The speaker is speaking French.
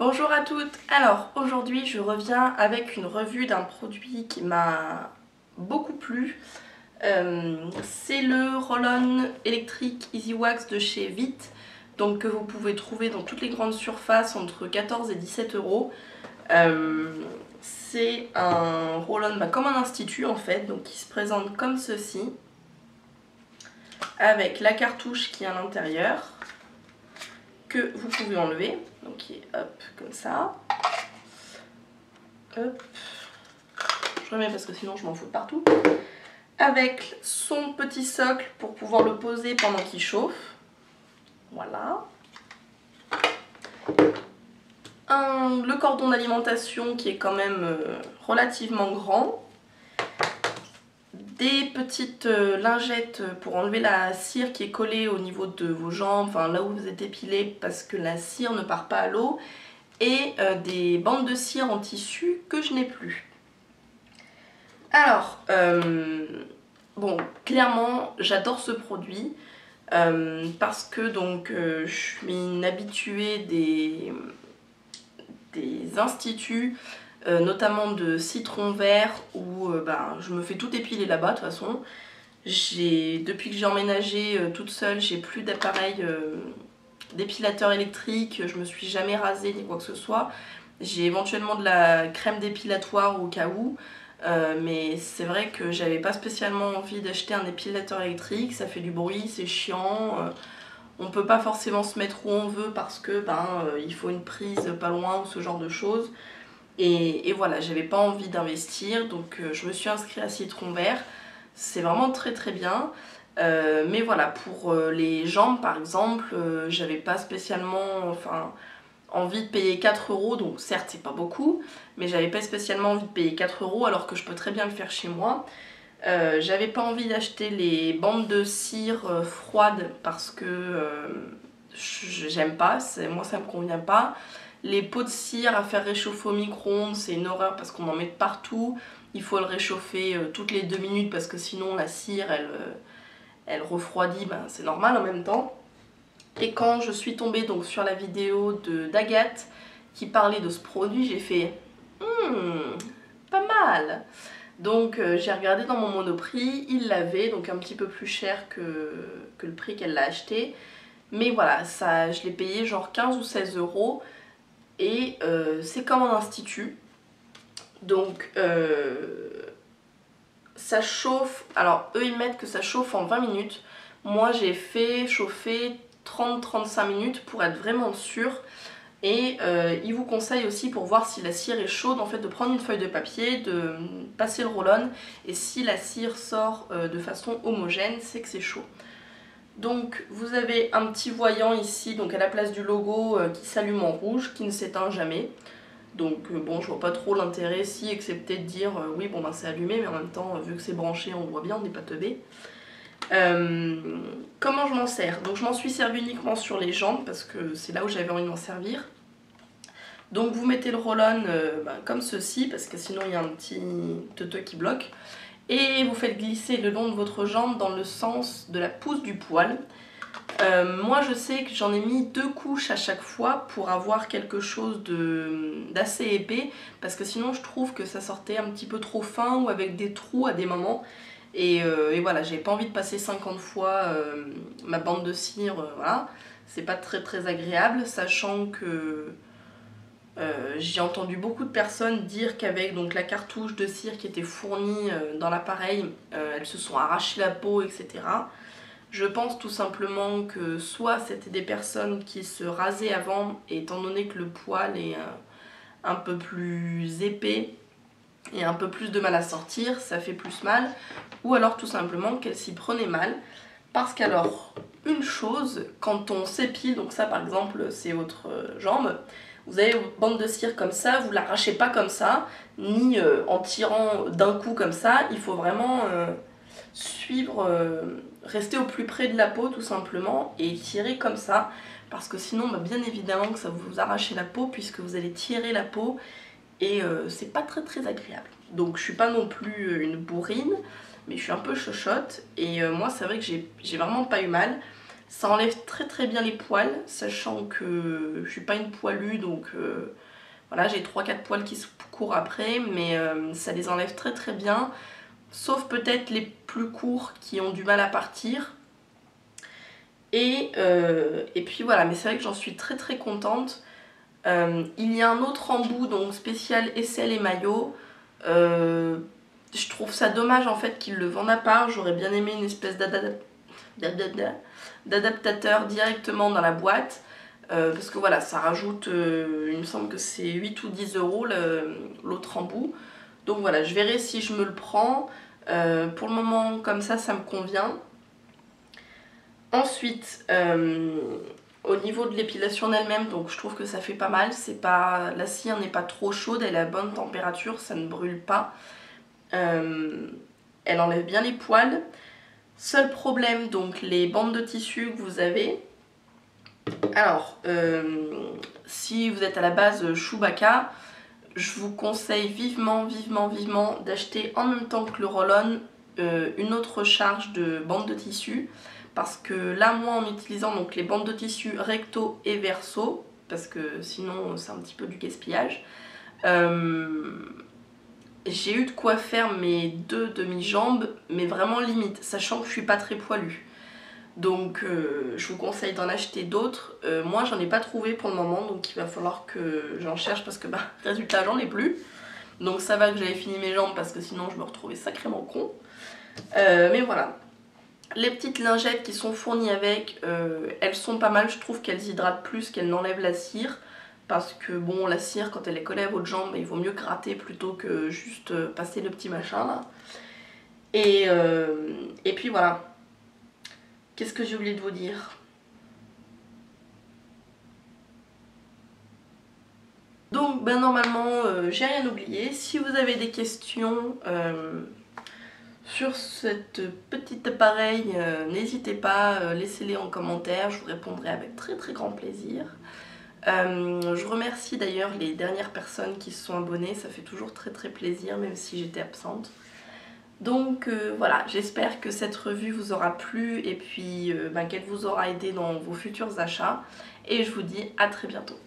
Bonjour à toutes. Alors aujourd'hui je reviens avec une revue d'un produit qui m'a beaucoup plu. C'est le roll-on électrique Easy Wax de chez Vite, donc que vous pouvez trouver dans toutes les grandes surfaces entre 14 et 17 euros. C'est un roll-on comme un institut en fait, donc qui se présente comme ceci, avec la cartouche qui est à l'intérieur, que vous pouvez enlever, donc qui est hop comme ça. Hop. Je remets parce que sinon je m'en fous de partout. Avec son petit socle pour pouvoir le poser pendant qu'il chauffe. Voilà. Le cordon d'alimentation qui est quand même relativement grand. Des petites lingettes pour enlever la cire qui est collée au niveau de vos jambes, enfin là où vous êtes épilé parce que la cire ne part pas à l'eau. Et des bandes de cire en tissu que je n'ai plus. Alors, bon, clairement, j'adore ce produit parce que donc je suis une habituée des instituts, notamment de Citron Vert, où je me fais tout épiler là-bas de toute façon. Depuis que j'ai emménagé toute seule, j'ai plus d'appareil d'épilateur électrique, je me suis jamais rasée ni quoi que ce soit. J'ai éventuellement de la crème dépilatoire au cas où, mais c'est vrai que j'avais pas spécialement envie d'acheter un épilateur électrique, ça fait du bruit, c'est chiant, on peut pas forcément se mettre où on veut parce que il faut une prise pas loin ou ce genre de choses. Et voilà, j'avais pas envie d'investir, donc je me suis inscrite à Citron Vert. C'est vraiment très très bien. Mais voilà, pour les jambes par exemple, j'avais pas spécialement envie de payer 4 euros, donc certes c'est pas beaucoup, mais j'avais pas spécialement envie de payer 4 euros alors que je peux très bien le faire chez moi. J'avais pas envie d'acheter les bandes de cire froides parce que j'aime pas, moi ça me convient pas. Les pots de cire à faire réchauffer au micro-ondes, c'est une horreur parce qu'on en met partout. Il faut le réchauffer toutes les 2 minutes parce que sinon la cire elle refroidit, c'est normal en même temps. Et quand je suis tombée donc sur la vidéo d'Agathe qui parlait de ce produit, j'ai fait pas mal. Donc j'ai regardé dans mon Monoprix, il l'avait, donc un petit peu plus cher que le prix qu'elle l'a acheté. Mais voilà, ça, je l'ai payé genre 15 ou 16 euros et c'est comme un institut. Donc ça chauffe, alors eux ils mettent que ça chauffe en 20 minutes. Moi j'ai fait chauffer 30-35 minutes pour être vraiment sûre. Et il vous conseille aussi pour voir si la cire est chaude en fait de prendre une feuille de papier, de passer le roll-on et si la cire sort de façon homogène, c'est que c'est chaud. Donc vous avez un petit voyant ici donc à la place du logo qui s'allume en rouge, qui ne s'éteint jamais. Donc bon, je vois pas trop l'intérêt si, excepté de dire oui bon c'est allumé, mais en même temps vu que c'est branché on voit bien, on n'est pas teubé. Comment je m'en sers? Donc je m'en suis servi uniquement sur les jambes parce que c'est là où j'avais envie de m'en servir. Donc vous mettez le roll-on comme ceci parce que sinon il y a un petit teuteux qui bloque. Et vous faites glisser le long de votre jambe dans le sens de la pousse du poil. Moi je sais que j'en ai mis 2 couches à chaque fois pour avoir quelque chose d'assez épais parce que sinon je trouve que ça sortait un petit peu trop fin ou avec des trous à des moments. Et voilà, j'avais pas envie de passer 50 fois ma bande de cire, voilà. C'est pas très très agréable, sachant que j'ai entendu beaucoup de personnes dire qu'avec donc la cartouche de cire qui était fournie dans l'appareil, elles se sont arrachées la peau, etc. Je pense tout simplement que soit c'était des personnes qui se rasaient avant, et étant donné que le poil est un peu plus épais et un peu plus de mal à sortir, ça fait plus mal, ou alors tout simplement qu'elles s'y prenaient mal. Parce qu'alors, une chose, quand on s'épile, donc ça par exemple c'est votre jambe, vous avez une bande de cire comme ça, vous l'arrachez pas comme ça, ni en tirant d'un coup comme ça, il faut vraiment suivre, rester au plus près de la peau tout simplement et tirer comme ça, parce que sinon bien évidemment que ça va vous arracher la peau puisque vous allez tirer la peau et c'est pas très très agréable. Donc je suis pas non plus une bourrine, mais je suis un peu chochotte et moi c'est vrai que j'ai vraiment pas eu mal. Ça enlève très très bien les poils, sachant que je suis pas une poilue, donc voilà, j'ai 3-4 poils qui se courent après, mais ça les enlève très très bien, sauf peut-être les plus courts qui ont du mal à partir. Et puis voilà, mais c'est vrai que j'en suis très très contente. Il y a un autre embout, donc spécial aisselle et maillot. Je trouve ça dommage en fait qu'ils le vendent à part, j'aurais bien aimé une espèce d'adaptateur directement dans la boîte. Parce que voilà, ça rajoute, il me semble que c'est 8 ou 10 euros l'autre embout. Donc voilà, je verrai si je me le prends. Pour le moment, comme ça me convient. Ensuite, au niveau de l'épilation en elle-même, donc je trouve que ça fait pas mal. La cire n'est pas trop chaude, elle est à bonne température, ça ne brûle pas. Elle enlève bien les poils. Seul problème, donc les bandes de tissu que vous avez. Alors, si vous êtes à la base Chewbacca, je vous conseille vivement d'acheter en même temps que le roll-on une autre charge de bandes de tissu. Parce que là, moi, en utilisant donc les bandes de tissu recto et verso, parce que sinon c'est un petit peu du gaspillage, j'ai eu de quoi faire mes 2 demi-jambes, mais vraiment limite, sachant que je suis pas très poilue. Donc je vous conseille d'en acheter d'autres. Moi j'en ai pas trouvé pour le moment, donc il va falloir que j'en cherche parce que résultat j'en ai plus. Donc ça va que j'avais fini mes jambes parce que sinon je me retrouvais sacrément con. Mais voilà. Les petites lingettes qui sont fournies avec, elles sont pas mal, je trouve qu'elles hydratent plus qu'elles n'enlèvent la cire. Parce que bon, la cire quand elle est collée à votre jambe, il vaut mieux gratter plutôt que juste passer le petit machin là. Et puis voilà. Qu'est-ce que j'ai oublié de vous dire? Donc normalement j'ai rien oublié. Si vous avez des questions sur cette petite appareil, n'hésitez pas, laissez-les en commentaire, je vous répondrai avec très très grand plaisir. Je remercie d'ailleurs les dernières personnes qui se sont abonnées, ça fait toujours très très plaisir même si j'étais absente. Donc voilà, j'espère que cette revue vous aura plu et puis qu'elle vous aura aidé dans vos futurs achats. Et je vous dis à très bientôt.